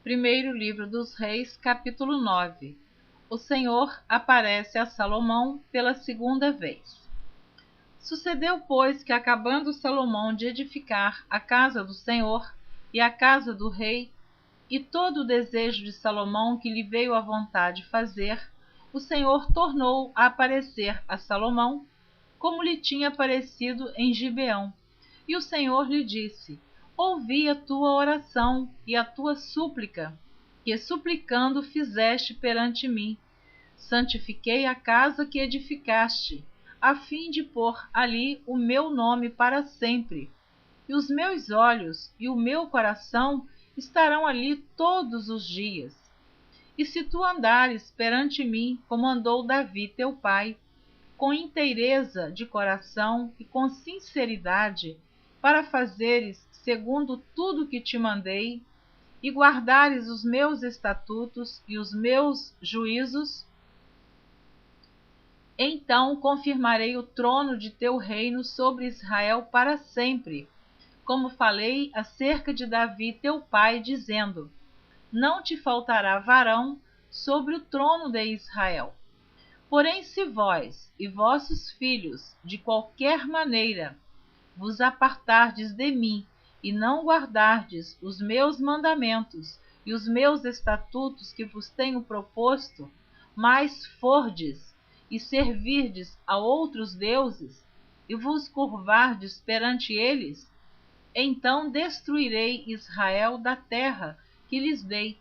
Primeiro livro dos Reis, capítulo 9. O Senhor aparece a Salomão pela segunda vez. Sucedeu, pois, que acabando Salomão de edificar a casa do Senhor e a casa do rei, e todo o desejo de Salomão que lhe veio à vontade fazer, o Senhor tornou a aparecer a Salomão, como lhe tinha aparecido em Gibeão. E o Senhor lhe disse: ouvi a tua oração e a tua súplica, que suplicando fizeste perante mim. Santifiquei a casa que edificaste, a fim de pôr ali o meu nome para sempre. E os meus olhos e o meu coração estarão ali todos os dias. E se tu andares perante mim, como andou Davi teu pai, com inteireza de coração e com sinceridade, para fazeres segundo tudo que te mandei, e guardares os meus estatutos e os meus juízos, então confirmarei o trono de teu reino sobre Israel para sempre, como falei acerca de Davi teu pai, dizendo: não te faltará varão sobre o trono de Israel. Porém, se vós e vossos filhos, de qualquer maneira, vos apartardes de mim e não guardardes os meus mandamentos e os meus estatutos que vos tenho proposto, mas fordes e servirdes a outros deuses e vos curvardes perante eles, então destruirei Israel da terra que lhes dei,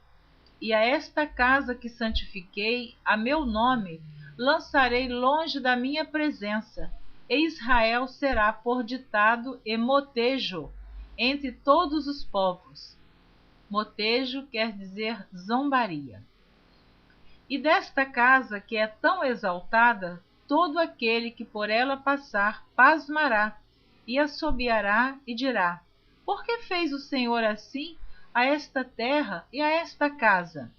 e a esta casa que santifiquei a meu nome lançarei longe da minha presença, e Israel será por ditado e motejo entre todos os povos. Motejo quer dizer zombaria. E desta casa que é tão exaltada, todo aquele que por ela passar pasmará e assobiará e dirá: por que fez o Senhor assim a esta terra e a esta casa?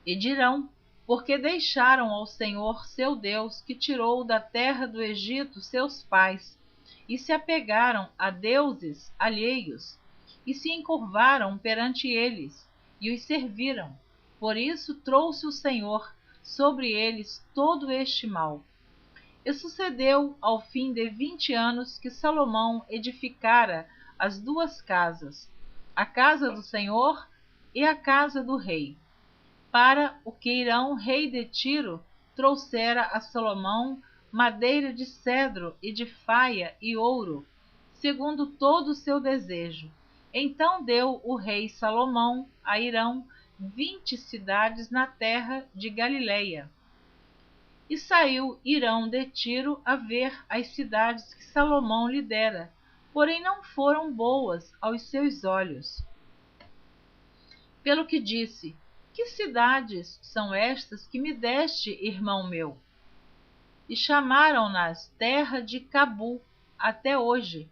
E dirão: porque deixaram ao Senhor seu Deus, que tirou da terra do Egito seus pais, e se apegaram a deuses alheios, e se encurvaram perante eles, e os serviram. Por isso trouxe o Senhor sobre eles todo este mal. E sucedeu ao fim de 20 anos que Salomão edificara as duas casas, a casa do Senhor e a casa do rei, para o que Hirão, rei de Tiro, trouxera a Salomão madeira de cedro e de faia e ouro, segundo todo o seu desejo. Então deu o rei Salomão a Hirão 20 cidades na terra de Galileia. E saiu Hirão de Tiro a ver as cidades que Salomão lhe dera, porém não foram boas aos seus olhos. Pelo que disse: que cidades são estas que me deste, irmão meu? E chamaram-nas terra de Cabu até hoje.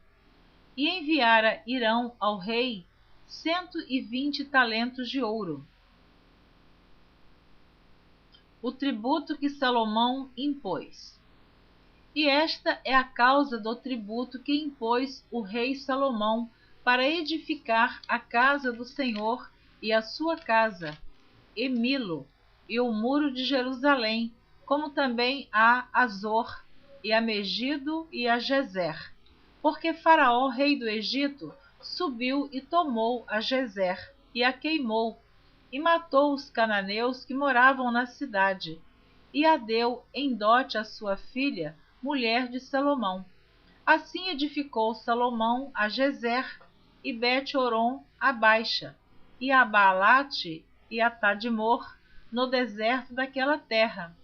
E enviara Hirão ao rei 120 talentos de ouro. O tributo que Salomão impôs. E esta é a causa do tributo que impôs o rei Salomão para edificar a casa do Senhor e a sua casa, e Milo, e o muro de Jerusalém, como também a Azor, e a Megido e a Gezer. Porque Faraó, rei do Egito, subiu e tomou a Gezer, e a queimou, e matou os cananeus que moravam na cidade, e a deu em dote à sua filha, mulher de Salomão. Assim edificou Salomão a Gezer, e Bet-Horon a Baixa, e a Baalate e a Tadmor, no deserto daquela terra,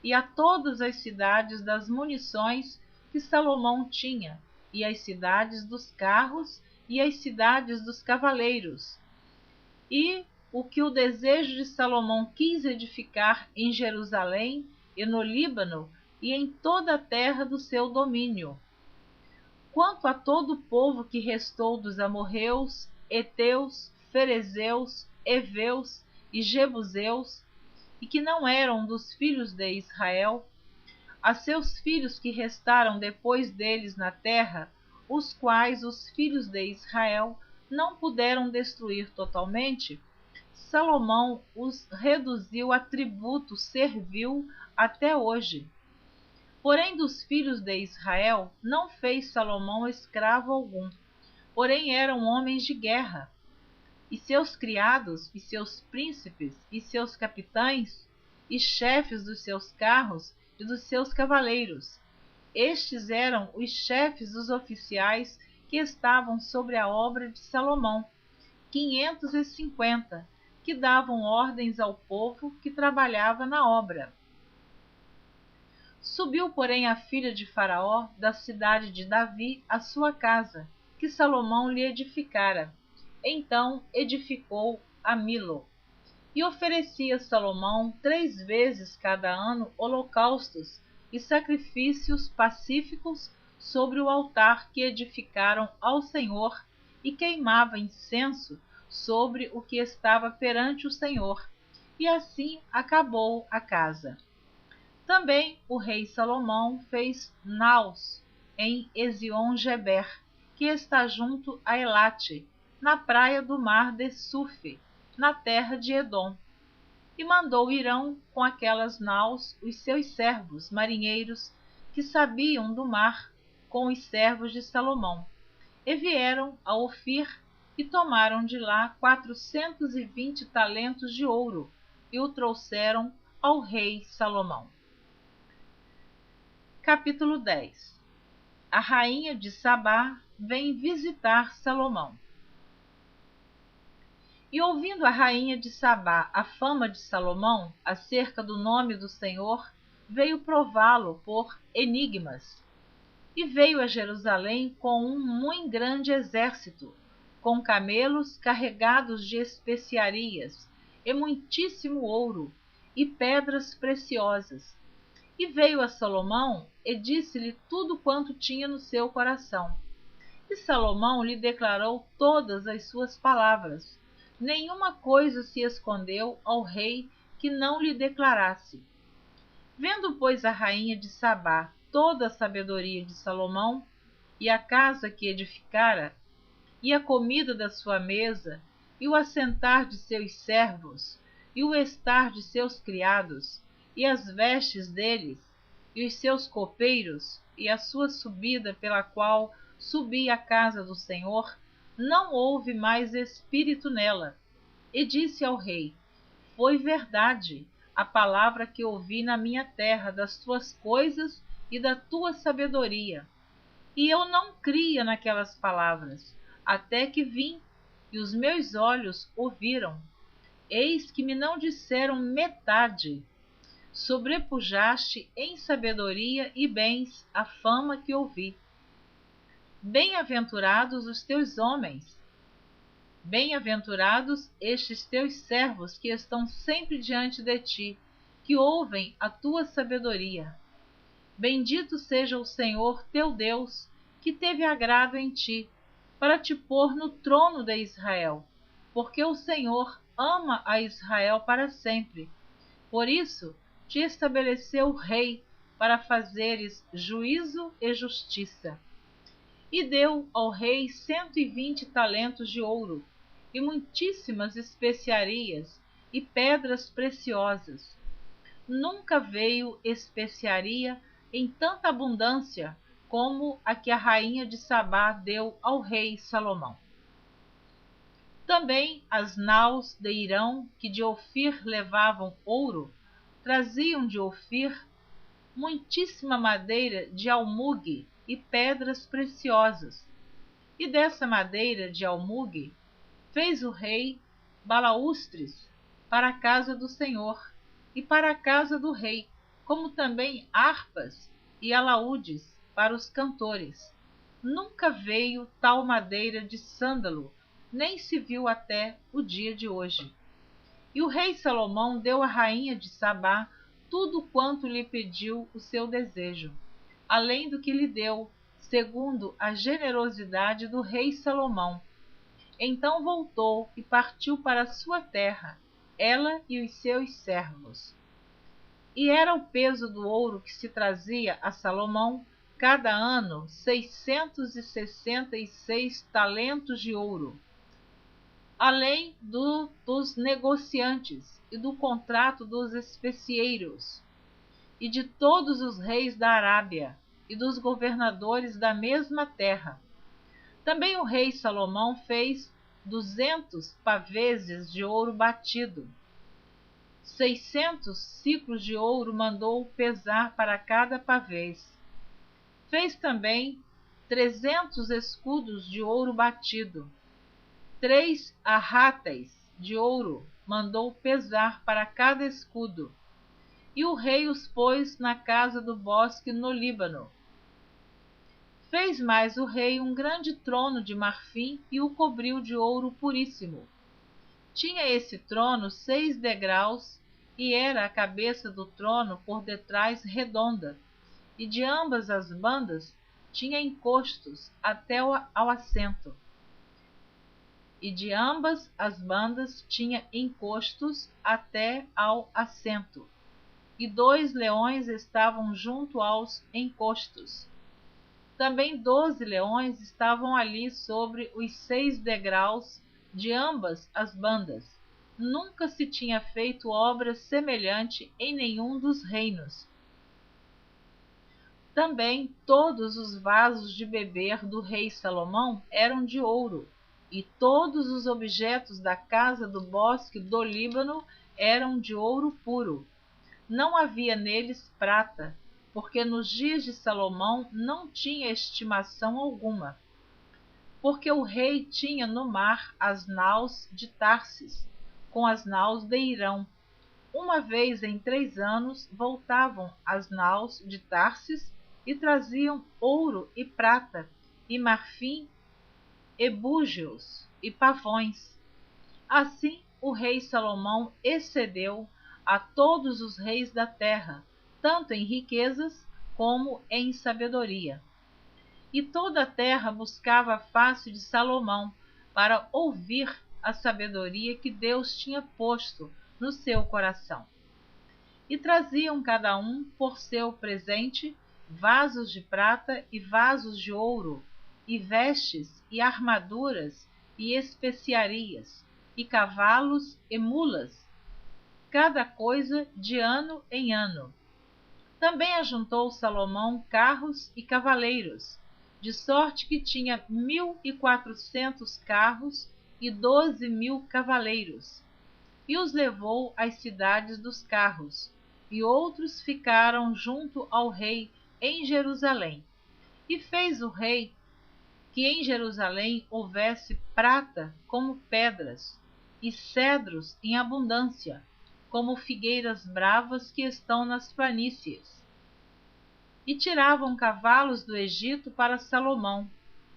e a todas as cidades das munições que Salomão tinha, e as cidades dos carros e as cidades dos cavaleiros. E o que o desejo de Salomão quis edificar em Jerusalém e no Líbano e em toda a terra do seu domínio. Quanto a todo o povo que restou dos amorreus, heteus, ferezeus, heveus e jebuseus, e que não eram dos filhos de Israel, a seus filhos que restaram depois deles na terra, os quais os filhos de Israel não puderam destruir totalmente, Salomão os reduziu a tributo servil até hoje. Porém, dos filhos de Israel não fez Salomão escravo algum, porém eram homens de guerra, e seus criados, e seus príncipes, e seus capitães, e chefes dos seus carros e dos seus cavaleiros. Estes eram os chefes dos oficiais que estavam sobre a obra de Salomão, 550, que davam ordens ao povo que trabalhava na obra. Subiu, porém, a filha de Faraó da cidade de Davi à sua casa, que Salomão lhe edificara. Então edificou a Milo. E oferecia Salomão 3 vezes cada ano holocaustos e sacrifícios pacíficos sobre o altar que edificaram ao Senhor, e queimava incenso sobre o que estava perante o Senhor. E assim acabou a casa. Também o rei Salomão fez naus em Ezion-Geber, que está junto a Elate, na praia do mar de Suf, na terra de Edom. E mandou Irão com aquelas naus os seus servos marinheiros, que sabiam do mar, com os servos de Salomão. E vieram a Ofir e tomaram de lá 420 talentos de ouro, e o trouxeram ao rei Salomão. Capítulo 10. A rainha de Sabá vem visitar Salomão. E ouvindo a rainha de Sabá a fama de Salomão acerca do nome do Senhor, veio prová-lo por enigmas. E veio a Jerusalém com um muito grande exército, com camelos carregados de especiarias, e muitíssimo ouro, e pedras preciosas. E veio a Salomão e disse-lhe tudo quanto tinha no seu coração. E Salomão lhe declarou todas as suas palavras. Nenhuma coisa se escondeu ao rei que não lhe declarasse. Vendo, pois, a rainha de Sabá toda a sabedoria de Salomão, e a casa que edificara, e a comida da sua mesa, e o assentar de seus servos, e o estar de seus criados, e as vestes deles, e os seus copeiros, e a sua subida pela qual subia à casa do Senhor, não houve mais espírito nela. E disse ao rei: foi verdade a palavra que ouvi na minha terra das tuas coisas e da tua sabedoria. E eu não cria naquelas palavras, até que vim, e os meus olhos ouviram. Eis que me não disseram metade. Sobrepujaste em sabedoria e bens a fama que ouvi. Bem-aventurados os teus homens, bem-aventurados estes teus servos que estão sempre diante de ti, que ouvem a tua sabedoria. Bendito seja o Senhor teu Deus, que teve agrado em ti, para te pôr no trono de Israel, porque o Senhor ama a Israel para sempre. Por isso te estabeleceu rei, para fazeres juízo e justiça. E deu ao rei 120 talentos de ouro, e muitíssimas especiarias, e pedras preciosas. Nunca veio especiaria em tanta abundância como a que a rainha de Sabá deu ao rei Salomão. Também as naus de Irão, que de Ofir levavam ouro, traziam de Ofir muitíssima madeira de almugue e pedras preciosas. E dessa madeira de almugue fez o rei balaústres para a casa do Senhor e para a casa do rei, como também harpas e alaúdes para os cantores. Nunca veio tal madeira de sândalo, nem se viu até o dia de hoje. E o rei Salomão deu à rainha de Sabá tudo quanto lhe pediu o seu desejo, além do que lhe deu, segundo a generosidade do rei Salomão. Então voltou e partiu para a sua terra, ela e os seus servos. E era o peso do ouro que se trazia a Salomão, cada ano 666 talentos de ouro, além dos negociantes e do contrato dos especieiros, e de todos os reis da Arábia e dos governadores da mesma terra. Também o rei Salomão fez 200 paveses de ouro batido. 600 siclos de ouro mandou pesar para cada pavês. Fez também 300 escudos de ouro batido. 3 arráteis de ouro mandou pesar para cada escudo. E o rei os pôs na casa do bosque no Líbano. Fez mais o rei um grande trono de marfim e o cobriu de ouro puríssimo. Tinha esse trono 6 degraus, e era a cabeça do trono por detrás redonda, e de ambas as bandas tinha encostos até ao assento. E de ambas as bandas tinha encostos até ao assento. E 2 leões estavam junto aos encostos. Também 12 leões estavam ali sobre os 6 degraus de ambas as bandas. Nunca se tinha feito obra semelhante em nenhum dos reinos. Também todos os vasos de beber do rei Salomão eram de ouro, e todos os objetos da casa do bosque do Líbano eram de ouro puro. Não havia neles prata, porque nos dias de Salomão não tinha estimação alguma. Porque o rei tinha no mar as naus de Tarsis, com as naus de Irão. Uma vez em 3 anos voltavam as naus de Tarsis e traziam ouro e prata, e marfim, e búzios, e pavões. Assim o rei Salomão excedeu a todos os reis da terra, tanto em riquezas como em sabedoria. E toda a terra buscava a face de Salomão para ouvir a sabedoria que Deus tinha posto no seu coração. E traziam cada um por seu presente vasos de prata e vasos de ouro, e vestes e armaduras e especiarias, e cavalos e mulas, cada coisa de ano em ano. Também ajuntou Salomão carros e cavaleiros, de sorte que tinha 1.400 carros e 12.000 cavaleiros, e os levou às cidades dos carros, e outros ficaram junto ao rei em Jerusalém. E fez o rei que em Jerusalém houvesse prata como pedras, e cedros em abundância, como figueiras bravas que estão nas planícies. E tiravam cavalos do Egito para Salomão,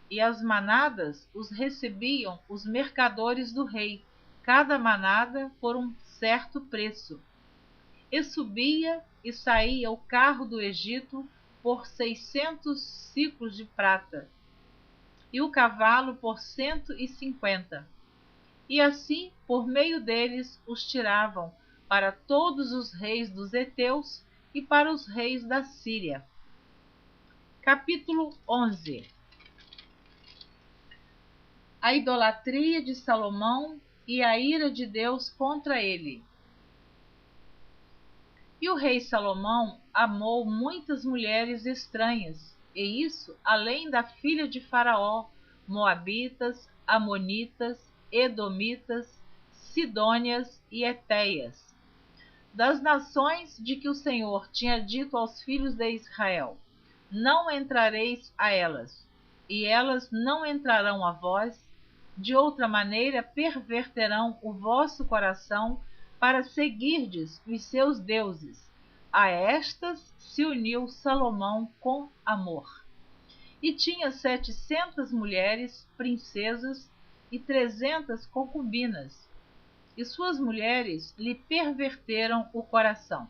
e as manadas os recebiam os mercadores do rei, cada manada por um certo preço. E subia e saía o carro do Egito por 600 siclos de prata, e o cavalo por 150. E assim, por meio deles, os tiravam para todos os reis dos heteus e para os reis da Síria. Capítulo 11. A idolatria de Salomão e a ira de Deus contra ele. E o rei Salomão amou muitas mulheres estranhas, e isso além da filha de Faraó, moabitas, amonitas, edomitas, sidônias e etéias, das nações de que o Senhor tinha dito aos filhos de Israel: não entrareis a elas, e elas não entrarão a vós, de outra maneira perverterão o vosso coração para seguirdes os seus deuses. A estas se uniu Salomão com amor. E tinha 700 mulheres, princesas, e 300 concubinas, e suas mulheres lhe perverteram o coração.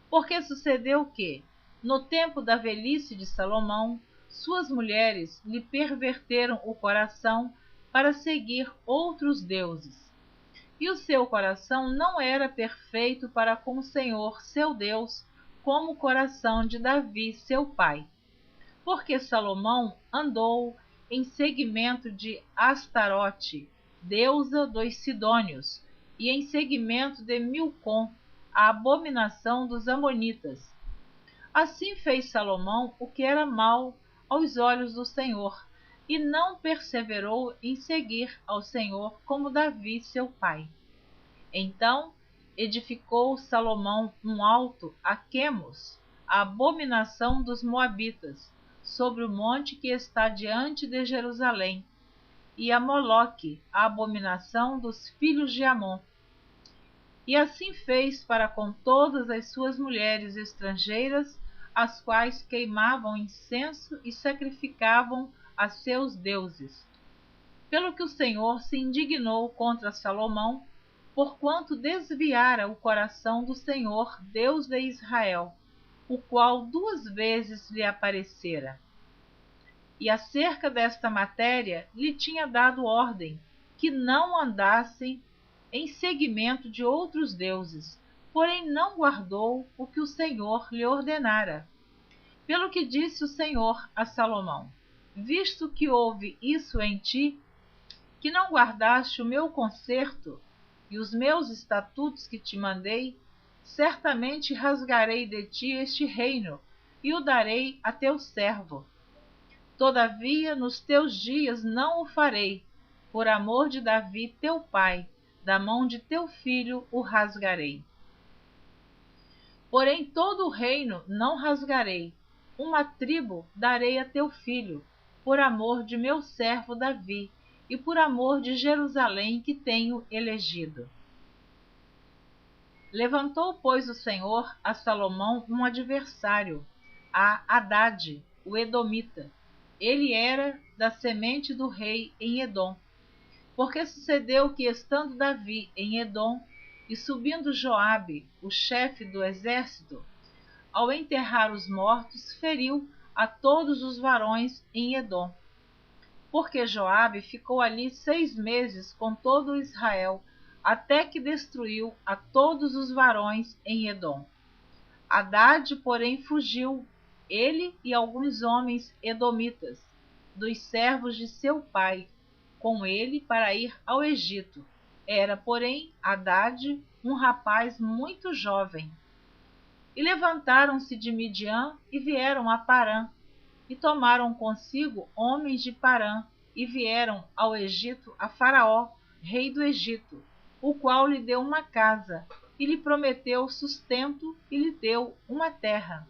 Porque sucedeu que, no tempo da velhice de Salomão, suas mulheres lhe perverteram o coração para seguir outros deuses. E o seu coração não era perfeito para com o Senhor, seu Deus, como o coração de Davi, seu pai. Porque Salomão andou em seguimento de Astarote, deusa dos Sidônios, e em seguimento de Milcom, a abominação dos Amonitas. Assim fez Salomão o que era mau aos olhos do Senhor, e não perseverou em seguir ao Senhor como Davi, seu pai. Então edificou Salomão um alto a Quemos, a abominação dos Moabitas, sobre o monte que está diante de Jerusalém, e a Moloque, a abominação dos filhos de Amon. E assim fez para com todas as suas mulheres estrangeiras, as quais queimavam incenso e sacrificavam a seus deuses. Pelo que o Senhor se indignou contra Salomão, porquanto desviara o coração do Senhor, Deus de Israel, o qual 2 vezes lhe aparecera. E acerca desta matéria lhe tinha dado ordem, que não andassem em seguimento de outros deuses, porém não guardou o que o Senhor lhe ordenara. Pelo que disse o Senhor a Salomão: visto que houve isso em ti, que não guardaste o meu concerto e os meus estatutos que te mandei, certamente rasgarei de ti este reino e o darei a teu servo. Todavia, nos teus dias não o farei, por amor de Davi teu pai, da mão de teu filho o rasgarei. Porém todo o reino não rasgarei, uma tribo darei a teu filho, por amor de meu servo Davi, e por amor de Jerusalém que tenho elegido. Levantou, pois, o Senhor a Salomão um adversário, a Hadade, o Edomita. Ele era da semente do rei em Edom. Porque sucedeu que, estando Davi em Edom, e subindo Joabe, o chefe do exército, ao enterrar os mortos, feriu a todos os varões em Edom. Porque Joabe ficou ali 6 meses com todo Israel, até que destruiu a todos os varões em Edom. Hadade, porém, fugiu, ele e alguns homens edomitas, dos servos de seu pai, com ele para ir ao Egito. Era, porém, Hadade um rapaz muito jovem. E levantaram-se de Midian e vieram a Parã, e tomaram consigo homens de Parã, e vieram ao Egito a Faraó, rei do Egito, o qual lhe deu uma casa, e lhe prometeu sustento, e lhe deu uma terra.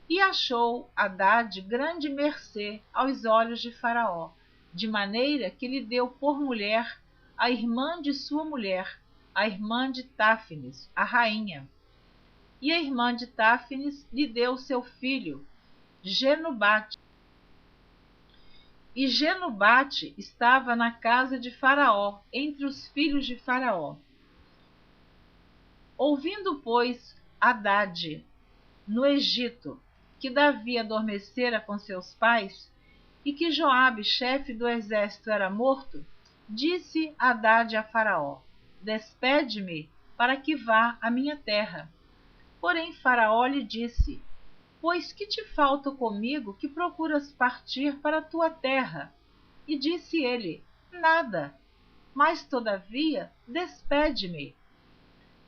E achou Hadade grande mercê aos olhos de Faraó, de maneira que lhe deu por mulher a irmã de sua mulher, a irmã de Táfnis, a rainha. E a irmã de Táfnis lhe deu seu filho, Genubate. E Genubate estava na casa de Faraó, entre os filhos de Faraó. Ouvindo, pois, Hadade, no Egito, que Davi adormecera com seus pais, e que Joabe, chefe do exército, era morto, disse Hadade a Faraó: despede-me para que vá à minha terra. Porém Faraó lhe disse: pois que te falta comigo que procuras partir para a tua terra? E disse ele: nada, mas todavia despede-me.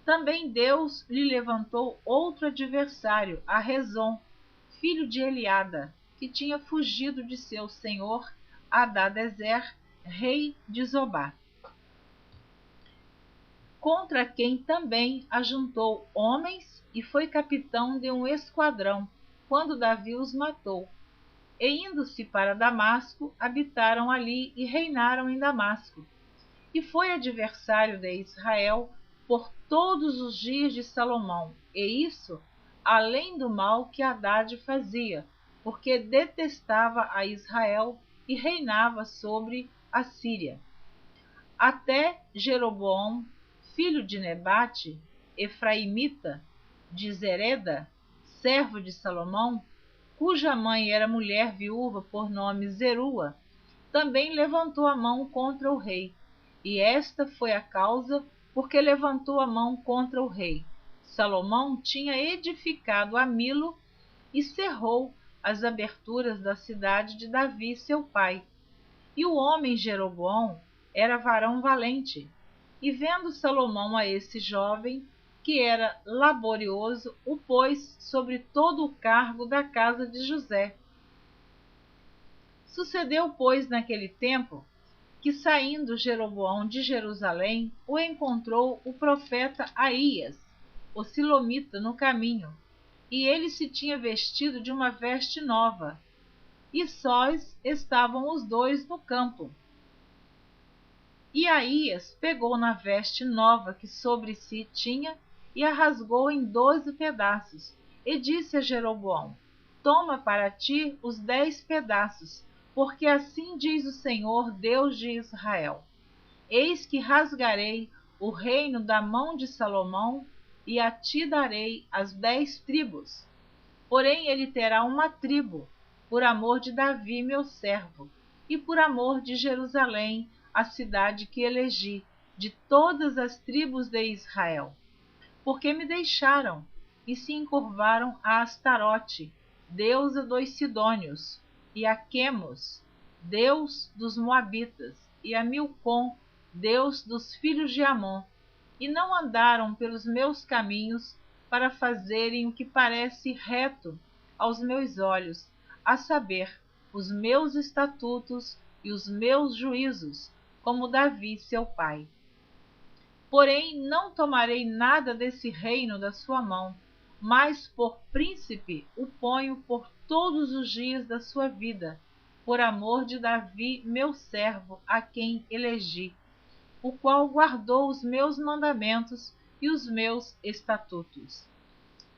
Também Deus lhe levantou outro adversário, a Rezon, filho de Eliada, que tinha fugido de seu senhor Hadadezer, rei de Zobá, contra quem também ajuntou homens e foi capitão de um esquadrão, quando Davi os matou. E indo-se para Damasco, habitaram ali e reinaram em Damasco. E foi adversário de Israel por todos os dias de Salomão, e isso além do mal que Hadade fazia, porque detestava a Israel e reinava sobre a Síria. Até Jeroboão, filho de Nebate, efraimita, de Zereda, servo de Salomão, cuja mãe era mulher viúva por nome Zerua, também levantou a mão contra o rei, e esta foi a causa porque levantou a mão contra o rei. Salomão tinha edificado a Milo e cerrou as aberturas da cidade de Davi, seu pai. E o homem Jeroboão era varão valente. E vendo Salomão a esse jovem, que era laborioso, o pôs sobre todo o cargo da casa de José. Sucedeu, pois, naquele tempo, que saindo Jeroboão de Jerusalém, o encontrou o profeta Aías, o silomita, no caminho, e ele se tinha vestido de uma veste nova, e sós estavam os dois no campo. E Aías pegou na veste nova que sobre si tinha e a rasgou em 12 pedaços, e disse a Jeroboão: Toma para ti os 10 pedaços, porque assim diz o Senhor, Deus de Israel: Eis que rasgarei o reino da mão de Salomão, e a ti darei as 10 tribos. Porém ele terá uma tribo, por amor de Davi meu servo, e por amor de Jerusalém, a cidade que elegi, de todas as tribos de Israel. Porque me deixaram, e se encurvaram a Astarote, deusa dos Sidônios, e a Quemos, deus dos Moabitas, e a Milcom, deus dos filhos de Amon, e não andaram pelos meus caminhos, para fazerem o que parece reto aos meus olhos, a saber, os meus estatutos e os meus juízos, como Davi seu pai. Porém não tomarei nada desse reino da sua mão, mas por príncipe o ponho por todos os dias da sua vida, por amor de Davi meu servo, a quem elegi, o qual guardou os meus mandamentos e os meus estatutos.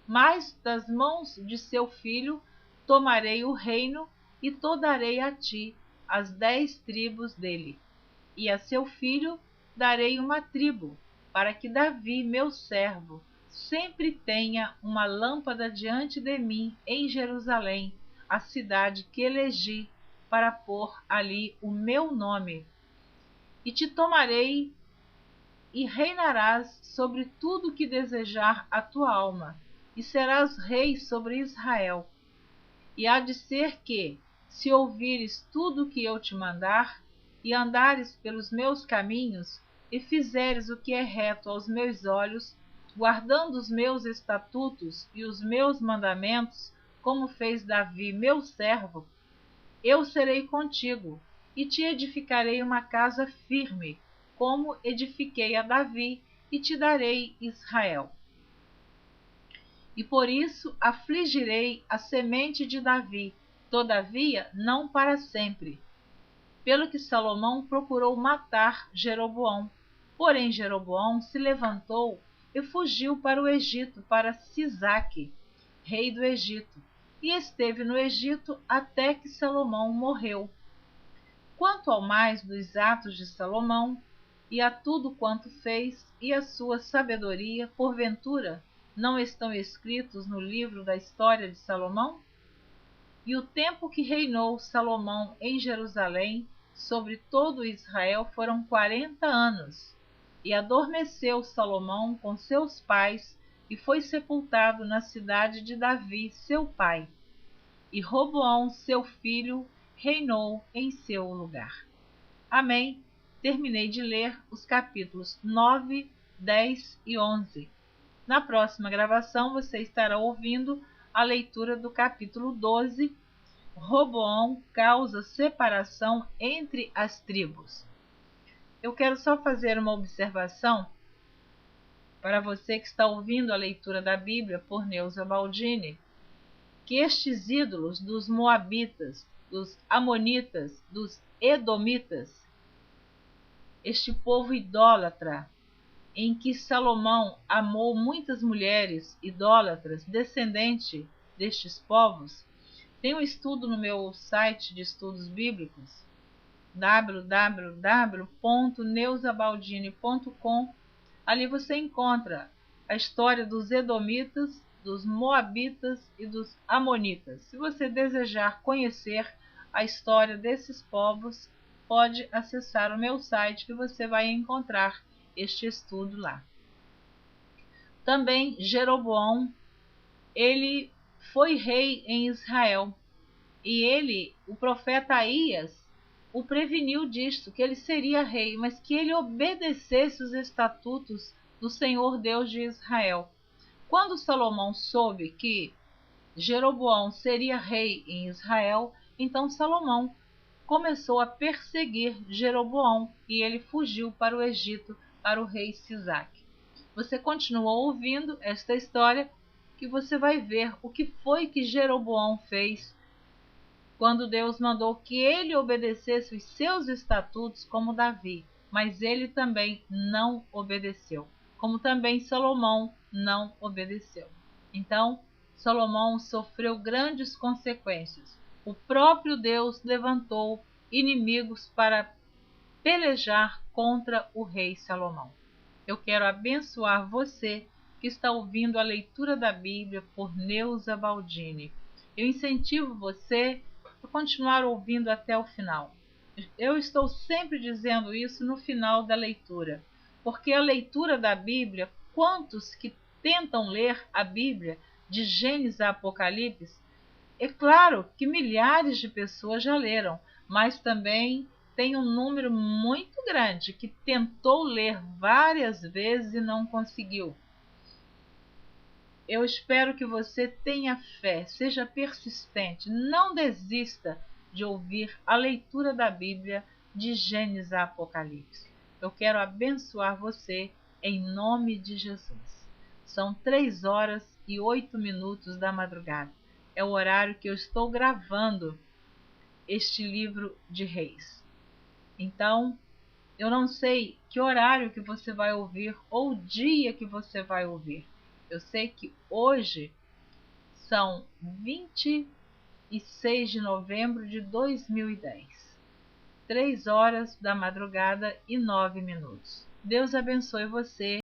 Mas das mãos de seu filho tomarei o reino, e todarei a ti as 10 tribos dele, e a seu filho darei uma tribo, para que Davi, meu servo, sempre tenha uma lâmpada diante de mim em Jerusalém, a cidade que elegi, para pôr ali o meu nome. E te tomarei, e reinarás sobre tudo que desejar a tua alma, e serás rei sobre Israel. E há de ser que, se ouvires tudo o que eu te mandar, e andares pelos meus caminhos, e fizeres o que é reto aos meus olhos, guardando os meus estatutos e os meus mandamentos, como fez Davi meu servo, eu serei contigo, e te edificarei uma casa firme, como edifiquei a Davi, e te darei Israel. E por isso afligirei a semente de Davi, todavia não para sempre. Pelo que Salomão procurou matar Jeroboão. Porém Jeroboão se levantou e fugiu para o Egito, para Sisaque, rei do Egito, e esteve no Egito até que Salomão morreu. Quanto ao mais dos atos de Salomão, e a tudo quanto fez, e a sua sabedoria, porventura, não estão escritos no livro da história de Salomão? E o tempo que reinou Salomão em Jerusalém sobre todo Israel foram 40 anos. E adormeceu Salomão com seus pais, e foi sepultado na cidade de Davi, seu pai. E Roboão, seu filho, reinou em seu lugar. Amém. Terminei de ler os capítulos 9, 10 e 11. Na próxima gravação você estará ouvindo a leitura do capítulo 12, Roboão causa separação entre as tribos. Eu quero só fazer uma observação para você que está ouvindo a leitura da Bíblia por Neuza Baldini, que estes ídolos dos Moabitas, dos Amonitas, dos Edomitas, este povo idólatra, em que Salomão amou muitas mulheres idólatras, descendente destes povos, tem um estudo no meu site de estudos bíblicos, www.neuzabaldini.com. Ali você encontra a história dos Edomitas, dos Moabitas e dos Amonitas. Se você desejar conhecer a história desses povos, pode acessar o meu site que você vai encontrar este estudo lá. Também Jeroboão, ele foi rei em Israel, e o profeta Aías, o preveniu disto, que ele seria rei, mas que ele obedecesse os estatutos do Senhor Deus de Israel. Quando Salomão soube que Jeroboão seria rei em Israel, então Salomão começou a perseguir Jeroboão e ele fugiu para o Egito, para o rei Sisaque. Você continua ouvindo esta história que você vai ver o que foi que Jeroboão fez quando Deus mandou que ele obedecesse os seus estatutos como Davi, mas ele também não obedeceu, como também Salomão não obedeceu. Então, Salomão sofreu grandes consequências. O próprio Deus levantou inimigos para pelejar contra o rei Salomão. Eu quero abençoar você que está ouvindo a leitura da Bíblia por Neuza Baldini. Eu incentivo você a continuar ouvindo até o final. Eu estou sempre dizendo isso no final da leitura, porque a leitura da Bíblia, quantos que tentam ler a Bíblia de Gênesis a Apocalipse, é claro que milhares de pessoas já leram, mas também tem um número muito grande que tentou ler várias vezes e não conseguiu. Eu espero que você tenha fé, seja persistente, não desista de ouvir a leitura da Bíblia de Gênesis a Apocalipse. Eu quero abençoar você em nome de Jesus. São 3h08 da madrugada. É o horário que eu estou gravando este livro de Reis. Então, eu não sei que horário que você vai ouvir ou o dia que você vai ouvir. Eu sei que hoje são 26 de novembro de 2010, 3h da madrugada e 9 minutos. Deus abençoe você.